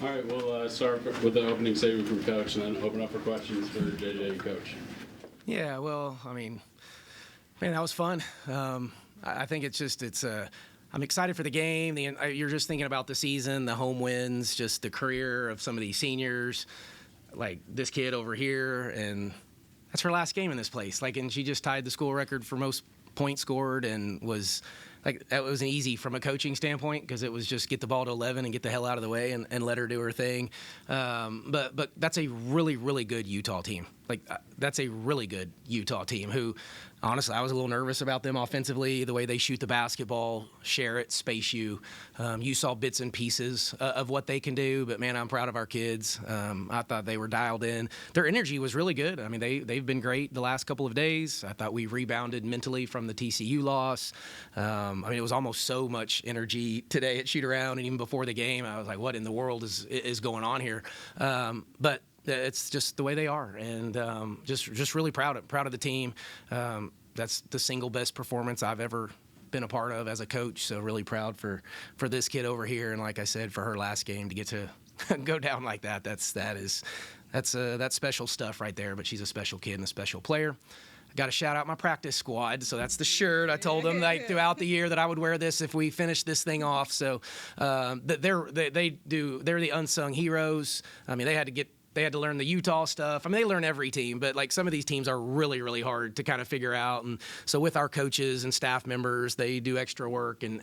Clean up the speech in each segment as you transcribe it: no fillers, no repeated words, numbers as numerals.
All right, we'll start with the opening statement from Coach and then open up for questions for JJ and Coach. Yeah, well, I mean, man, that was fun. I think I'm excited for the game. You're just thinking about the season, the home wins, just the career of some of these seniors, like this kid over here, and that's her last game in this place. And she just tied the school record for most points scored, and was that was easy from a coaching standpoint because it was just get the ball to 11 and get the hell out of the way and let her do her thing. But that's a really, really good Utah team. That's a really good Utah team who, honestly, I was a little nervous about them offensively, the way they shoot the basketball, share it, space you. You saw bits and pieces of what they can do, but, man, I'm proud of our kids. I thought they were dialed in. Their energy was really good. I mean, they've been great the last couple of days. I thought we rebounded mentally from the TCU loss. It was almost so much energy today at shoot-around, and even before the game, I was like, what in the world is going on here? But it's just the way they are, and just really proud of the team. That's the single best performance I've ever been a part of as a coach, so really proud for this kid over here, and like I said, for her last game to get to go down like that. That's special stuff right there, but she's a special kid and a special player. I got to shout out my practice squad. So that's the shirt. I told them throughout the year that I would wear this if we finish this thing off. So they're the unsung heroes. I mean, they had to learn the Utah stuff. I mean, they learn every team, but some of these teams are really, really hard to kind of figure out. And so with our coaches and staff members, they do extra work and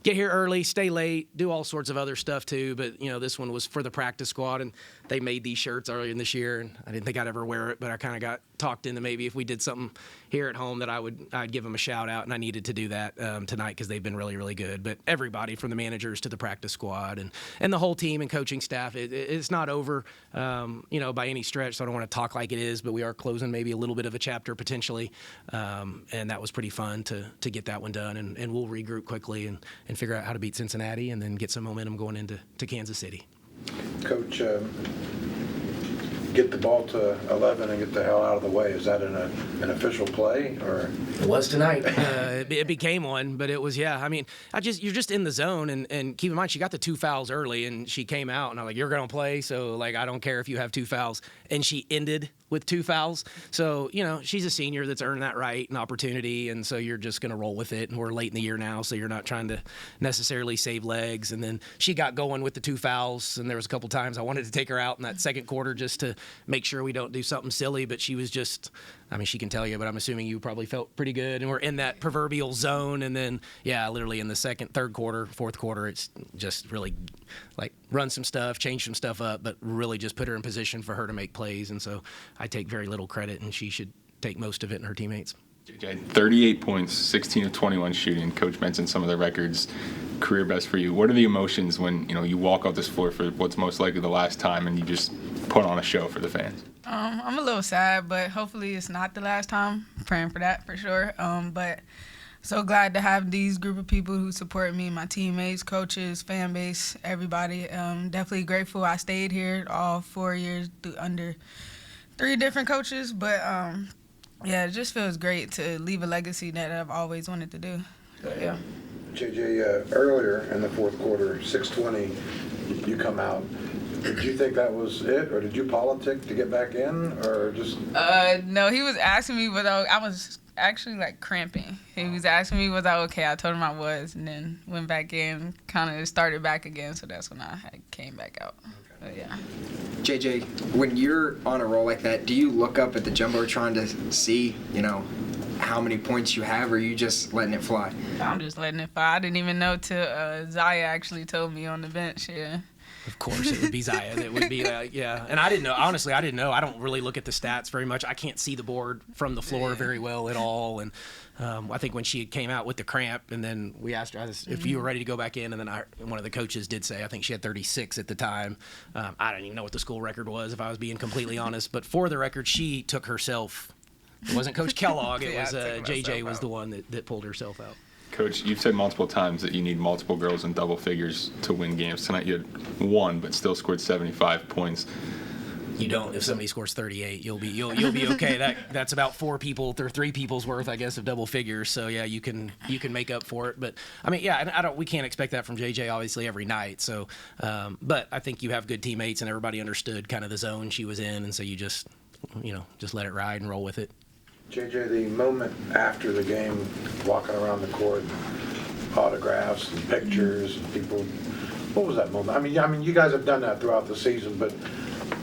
get here early, stay late, do all sorts of other stuff too. But, this one was for the practice squad, and they made these shirts earlier in this year, and I didn't think I'd ever wear it, but I kind of got talked into maybe if we did something here at home that I'd give them a shout out, and I needed to do that tonight because they've been really, really good. But everybody from the managers to the practice squad and the whole team and coaching staff, it's not over, by any stretch, so I don't want to talk like it is, but we are closing maybe a little bit of a chapter potentially, and that was pretty fun to get that one done, and we'll regroup quickly and figure out how to beat Cincinnati and then get some momentum going into Kansas City. Coach, get the ball to 11 and get the hell out of the way. Is that an official play, or? It was tonight. It became one, but it was, yeah. I mean, you're just in the zone, and keep in mind, she got the 2 fouls early, and she came out, and I'm like, you're going to play, so, I don't care if you have 2 fouls. And she ended with 2 fouls. So, she's a senior that's earned that right and opportunity, and so you're just going to roll with it. And we're late in the year now, so you're not trying to necessarily save legs. And then she got going with the 2 fouls, and there was a couple times I wanted to take her out in that second quarter just to make sure we don't do something silly, but she was just, she can tell you, but I'm assuming you probably felt pretty good. And we're in that proverbial zone, and then, literally in the second, third quarter, fourth quarter, it's just really run some stuff, change some stuff up, but really just put her in position for her to make plays. And so I take very little credit, and she should take most of it, and her teammates. JJ, 38 points, 16 of 21 shooting. Coach mentioned some of the records, career best for you. What are the emotions when you walk off this floor for what's most likely the last time and you just put on a show for the fans? I'm a little sad, but hopefully it's not the last time. Praying for that for sure. But so glad to have these group of people who support me, my teammates, coaches, fan base, everybody. Definitely grateful I stayed here all 4 years under 3 different coaches, but it just feels great to leave a legacy that I've always wanted to do. So, yeah. JJ, earlier in the fourth quarter, 6:20, you come out. Did you think that was it, or did you politic to get back in, or just? No, he was asking me whether I was actually cramping. He was asking me was I okay. I told him I was, and then went back in, kind of started back again. So that's when I came back out. But, yeah. JJ, when you're on a roll like that, do you look up at the jumbotron to see, how many points you have, or are you just letting it fly? I'm just letting it fly. I didn't even know till Zaya actually told me on the bench. Yeah. Of course, it would be Zaya. It would be, yeah. And I didn't know. Honestly, I didn't know. I don't really look at the stats very much. I can't see the board from the floor very well at all. And I think when she came out with the cramp, and then we asked her if you were ready to go back in, and then one of the coaches did say, I think she had 36 at the time. I didn't even know what the school record was, if I was being completely honest. But for the record, she took herself. It wasn't Coach Kellogg. It was JJ was the one that pulled herself out. Coach, you've said multiple times that you need multiple girls in double figures to win games. Tonight you had 1, but still scored 75 points. you don't. If somebody scores 38, you'll be okay. That's about 4 people or 3 people's worth, I guess, of double figures. So yeah, you can make up for it. But I mean, yeah, we can't expect that from JJ obviously every night. So, but I think you have good teammates and everybody understood kind of the zone she was in, and so you just let it ride and roll with it. JJ, the moment after the game, walking around the court, autographs and pictures and people, what was that moment? I mean, you guys have done that throughout the season, but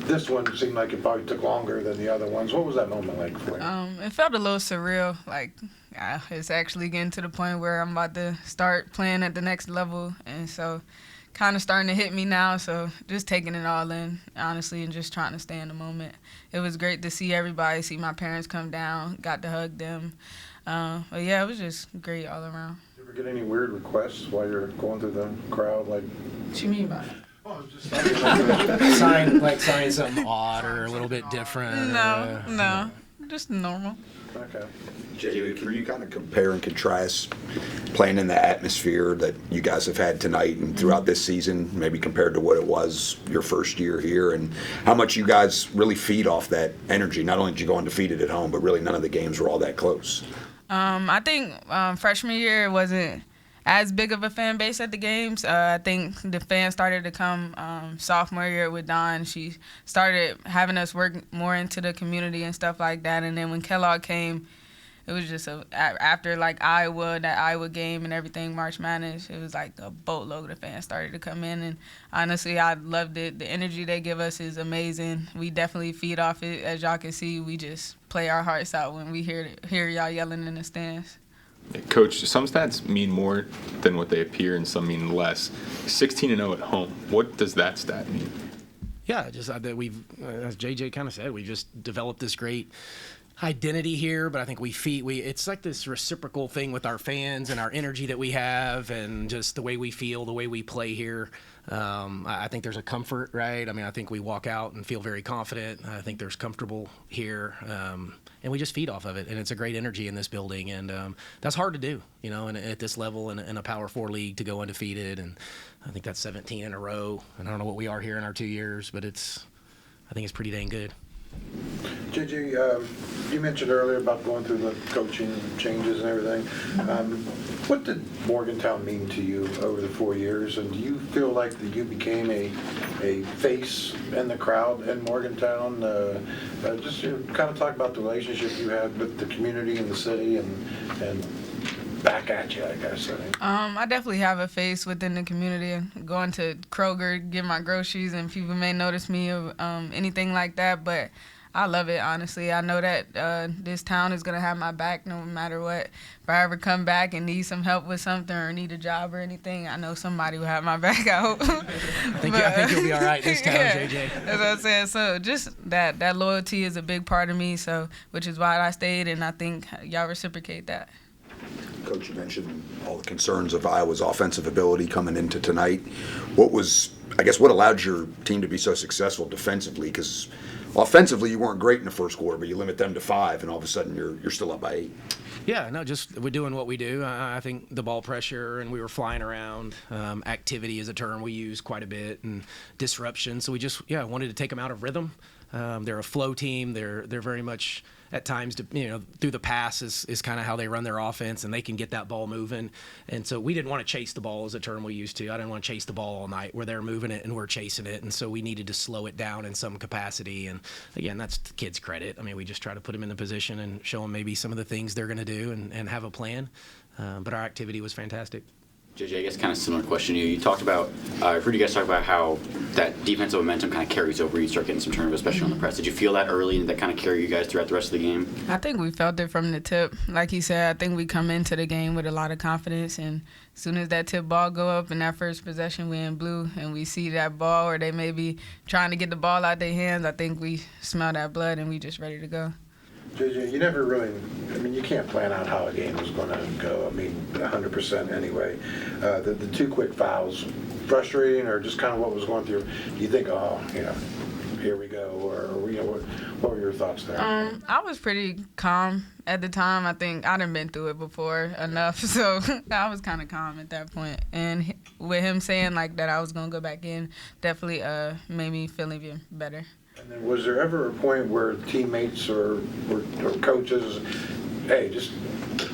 this one seemed like it probably took longer than the other ones. What was that moment like for you? It felt a little surreal. Like, it's actually getting to the point where I'm about to start playing at the next level, and so kind of starting to hit me now. So just taking it all in, honestly, and just trying to stay in the moment. It was great to see everybody, see my parents come down, got to hug them. But yeah, it was just great all around. Did you ever get any weird requests while you're going through the crowd? Like, What you mean by it? sign something odd or a little bit different. No, just normal. okay. JJ, can you kind of compare and contrast playing in the atmosphere that you guys have had tonight and throughout this season, maybe compared to what it was your first year here, and how much you guys really feed off that energy? Not only did you go undefeated at home, but really none of the games were all that close. I think freshman year it wasn't as big of a fan base at the games. I think the fans started to come sophomore year with Dawn. She started having us work more into the community and stuff like that. And then when Kellogg came, it was just after like that Iowa game and everything, March Madness, it was like a boatload of fans started to come in. And honestly, I loved it. The energy they give us is amazing. We definitely feed off it. As y'all can see, we just play our hearts out when we hear y'all yelling in the stands. Coach, some stats mean more than what they appear and some mean less. 16-0 at home. What does that stat mean? Yeah, just that we've, as JJ kind of said, we just developed this great identity here, but I think it's like this reciprocal thing with our fans and our energy that we have and just the way we feel, the way we play here. I think there's a comfort, right? I mean, I think we walk out and feel very confident. I think there's comfortable here, and we just feed off of it. And it's a great energy in this building, and that's hard to do, and at this level in a Power 4 league to go undefeated. And I think that's 17 in a row. And I don't know what we are here in our 2 years, but I think it's pretty dang good. JJ, you mentioned earlier about going through the coaching changes and everything. What did Morgantown mean to you over the 4 years? And do you feel like that you became a face in the crowd in Morgantown? Just kind of talk about the relationship you had with the community and the city and back at you, I guess. I definitely have a face within the community. Going to Kroger, get my groceries, and people may notice me or anything like that, but I love it, honestly. I know that this town is going to have my back no matter what. If I ever come back and need some help with something or need a job or anything, I know somebody will have my back, I hope. I think you'll be all right this time, yeah, JJ. That's what I'm saying. So just that loyalty is a big part of me, so which is why I stayed, and I think y'all reciprocate that. Coach, you mentioned all the concerns of Iowa's offensive ability coming into tonight. What allowed your team to be so successful defensively? Because offensively, you weren't great in the first quarter, but you limit them to 5, and all of a sudden you're still up by 8. Yeah, no, just we're doing what we do. I think the ball pressure, and we were flying around. Activity is a term we use quite a bit, and disruption. So we just wanted to take them out of rhythm. They're a flow team. They're very much at times, through the pass is kind of how they run their offense, and they can get that ball moving. And so we didn't want to chase the ball is a term we used to. I didn't want to chase the ball all night where they're moving it and we're chasing it. And so we needed to slow it down in some capacity. And again, that's the kids' credit. I mean, we just try to put them in the position and show them maybe some of the things they're going to do and have a plan. But our activity was fantastic. JJ, I guess kind of similar question to you. You talked about, I've heard you guys talk about how that defensive momentum kind of carries over. You start getting some turnovers, especially on the press. Did you feel that early and that kind of carry you guys throughout the rest of the game? I think we felt it from the tip. Like he said, I think we come into the game with a lot of confidence, and as soon as that tip ball go up in that first possession, we in blue, and we see that ball or they may be trying to get the ball out their hands, I think we smell that blood and we just ready to go. JJ, you never really, you can't plan out how a game is going to go, 100% anyway. The 2 quick fouls, frustrating or just kind of what was going through, you think, here we go, or what were your thoughts there? I was pretty calm at the time. I think I'd been through it before enough, so I was kind of calm at that point. And with him saying like that I was going to go back in, definitely made me feel even better. And then was there ever a point where teammates or coaches, hey, just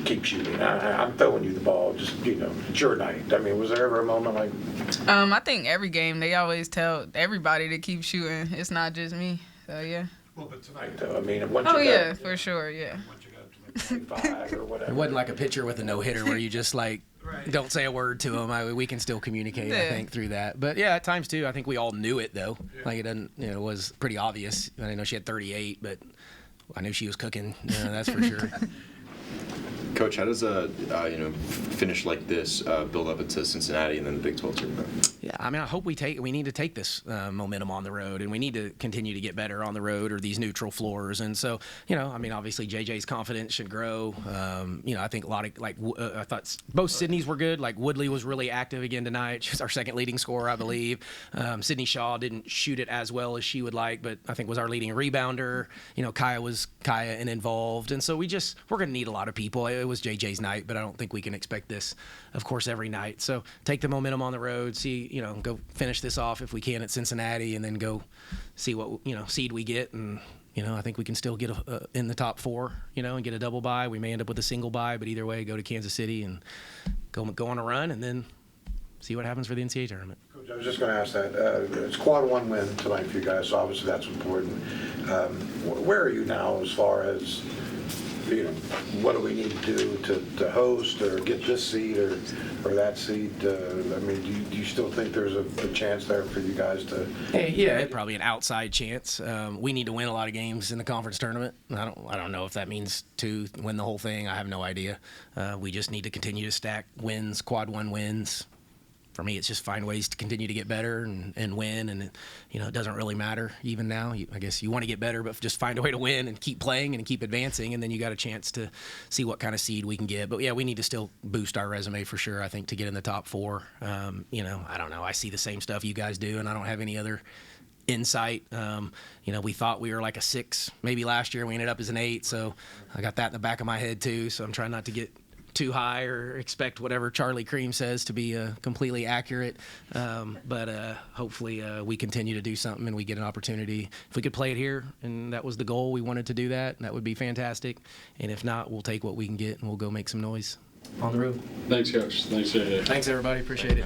keep shooting. I'm throwing you the ball. Just, it's your night. I mean, was there ever a moment like? I think every game they always tell everybody to keep shooting. It's not just me. So yeah. Well, but tonight though. I mean, once Oh you yeah, got, for sure. Yeah. once you got to like 25 or whatever. It wasn't like a pitcher with a no-hitter where you just like don't say a word to him. We can still communicate, I think, through that. But yeah, at times too, I think we all knew it though. Like it doesn't, it was pretty obvious. I didn't know she had 38, but I knew she was cooking. That's for sure. Coach, how does a finish like this build up into Cincinnati and then the Big 12 tournament? Yeah, I mean, I hope we need to take this momentum on the road, and we need to continue to get better on the road or these neutral floors. And so, I mean, obviously JJ's confidence should grow. I think a lot of I thought both Sydney's were good. Like Woodley was really active again tonight. She's our second leading scorer, I believe. Sydney Shaw didn't shoot it as well as she would like, but I think was our leading rebounder. Kaya was and involved, and so we're going to need a lot of people. It was JJ's night, but I don't think we can expect this, of course, every night. So take the momentum on the road, go finish this off if we can at Cincinnati, and then go see what, seed we get. And, I think we can still get in the top 4, and get a double bye. We may end up with a single bye, but either way, go to Kansas City and go on a run and then see what happens for the NCAA tournament. Coach, I was just going to ask that. It's quad 1 win tonight for you guys, so obviously that's important. Where are you now as far as, what do we need to do to host or get this seed or that seed? I mean, do you still think there's a chance there for you guys to? Yeah, probably an outside chance. We need to win a lot of games in the conference tournament. I don't know if that means to win the whole thing. I have no idea. We just need to continue to stack wins, quad 1 wins. For me, it's just find ways to continue to get better and win, and it doesn't really matter even now. I guess you want to get better, but just find a way to win and keep playing and keep advancing, and then you got a chance to see what kind of seed we can get. But yeah, we need to still boost our resume for sure. I think to get in the top 4. I don't know. I see the same stuff you guys do, and I don't have any other insight. We thought we were like a 6 maybe last year. We ended up as an 8, so I got that in the back of my head too. So I'm trying not to get too high or expect whatever Charlie Cream says to be completely accurate. But hopefully we continue to do something and we get an opportunity. If we could play it here, and that was the goal, we wanted to do that, that would be fantastic. And if not, we'll take what we can get and we'll go make some noise on the road. Thanks, Coach. Thanks, JJ. Thanks, everybody. Appreciate it.